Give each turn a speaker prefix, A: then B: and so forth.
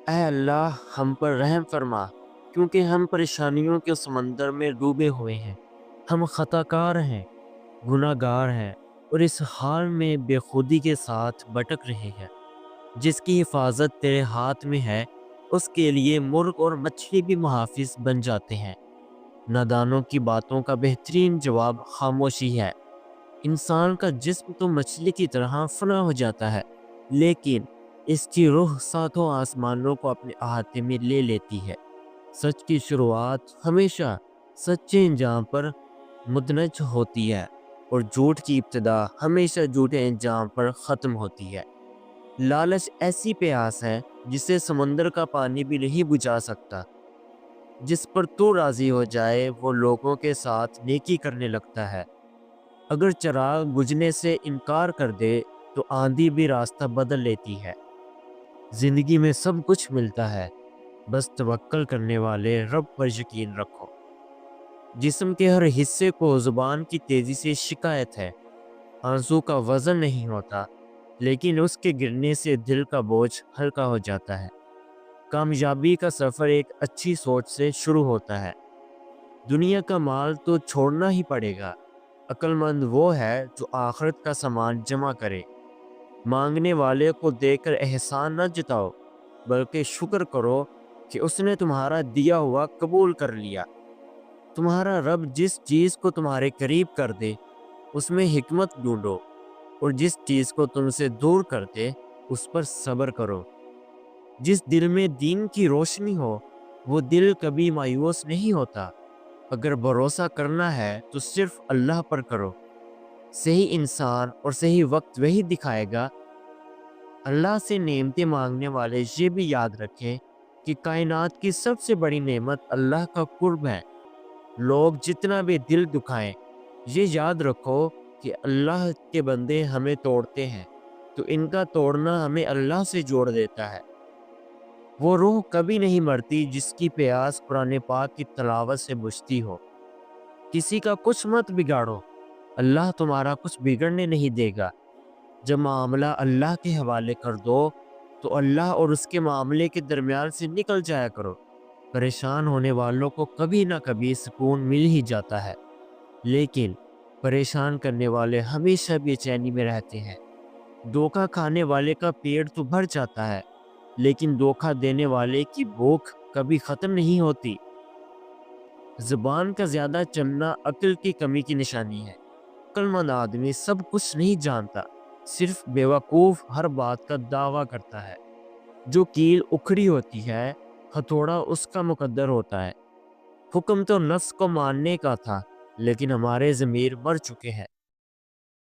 A: اے اللہ ہم پر رحم فرما، کیونکہ ہم پریشانیوں کے سمندر میں ڈوبے ہوئے ہیں۔ ہم خطا کار ہیں، گناہ گار ہیں، اور اس حال میں بے خودی کے ساتھ بھٹک رہے ہیں۔ جس کی حفاظت تیرے ہاتھ میں ہے، اس کے لیے مرغ اور مچھلی بھی محافظ بن جاتے ہیں۔ نادانوں کی باتوں کا بہترین جواب خاموشی ہے۔ انسان کا جسم تو مچھلی کی طرح فنا ہو جاتا ہے، لیکن اس کی روح ساتوں آسمانوں کو اپنے احاطے میں لے لیتی ہے۔ سچ کی شروعات ہمیشہ سچے انجام پر مدنج ہوتی ہے، اور جھوٹ کی ابتدا ہمیشہ جھوٹے انجام پر ختم ہوتی ہے۔ لالچ ایسی پیاس ہے جسے سمندر کا پانی بھی نہیں بجھا سکتا۔ جس پر تو راضی ہو جائے وہ لوگوں کے ساتھ نیکی کرنے لگتا ہے۔ اگر چراغ بجھنے سے انکار کر دے تو آندھی بھی راستہ بدل لیتی ہے۔ زندگی میں سب کچھ ملتا ہے، بس توکل کرنے والے رب پر یقین رکھو۔ جسم کے ہر حصے کو زبان کی تیزی سے شکایت ہے۔ آنسو کا وزن نہیں ہوتا، لیکن اس کے گرنے سے دل کا بوجھ ہلکا ہو جاتا ہے۔ کامیابی کا سفر ایک اچھی سوچ سے شروع ہوتا ہے۔ دنیا کا مال تو چھوڑنا ہی پڑے گا۔ عقل مند وہ ہے جو آخرت کا سامان جمع کرے۔ مانگنے والے کو دیکھ کر احسان نہ جتاؤ، بلکہ شکر کرو کہ اس نے تمہارا دیا ہوا قبول کر لیا۔ تمہارا رب جس چیز کو تمہارے قریب کر دے اس میں حکمت ڈھونڈو، اور جس چیز کو تم سے دور کر دے اس پر صبر کرو۔ جس دل میں دین کی روشنی ہو وہ دل کبھی مایوس نہیں ہوتا۔ اگر بھروسہ کرنا ہے تو صرف اللہ پر کرو۔ صحیح انسان اور صحیح وقت وہی دکھائے گا۔ اللہ سے نعمتیں مانگنے والے یہ بھی یاد رکھیں کہ کائنات کی سب سے بڑی نعمت اللہ کا قرب ہے۔ لوگ جتنا بھی دل دکھائیں، یہ یاد رکھو کہ اللہ کے بندے ہمیں توڑتے ہیں تو ان کا توڑنا ہمیں اللہ سے جوڑ دیتا ہے۔ وہ روح کبھی نہیں مرتی جس کی پیاس قرآن پاک کی تلاوت سے بجھتی ہو۔ کسی کا کچھ مت بگاڑو، اللہ تمہارا کچھ بگڑنے نہیں دے گا۔ جب معاملہ اللہ کے حوالے کر دو تو اللہ اور اس کے معاملے کے درمیان سے نکل جایا کرو۔ پریشان ہونے والوں کو کبھی نہ کبھی سکون مل ہی جاتا ہے، لیکن پریشان کرنے والے ہمیشہ بے چینی میں رہتے ہیں۔ دھوکہ کھانے والے کا پیٹ تو بھر جاتا ہے، لیکن دھوکہ دینے والے کی بھوک کبھی ختم نہیں ہوتی۔ زبان کا زیادہ چلنا عقل کی کمی کی نشانی ہے۔ عقل مند آدمی سب کچھ نہیں جانتا، صرف بیوقوف ہر بات کا دعویٰ کرتا ہے۔ جو کیل اکھڑی ہوتی ہے ہتھوڑا اس کا مقدر ہوتا ہے۔ حکم تو نفس کو ماننے کا تھا، لیکن ہمارے ضمیر مر چکے ہیں۔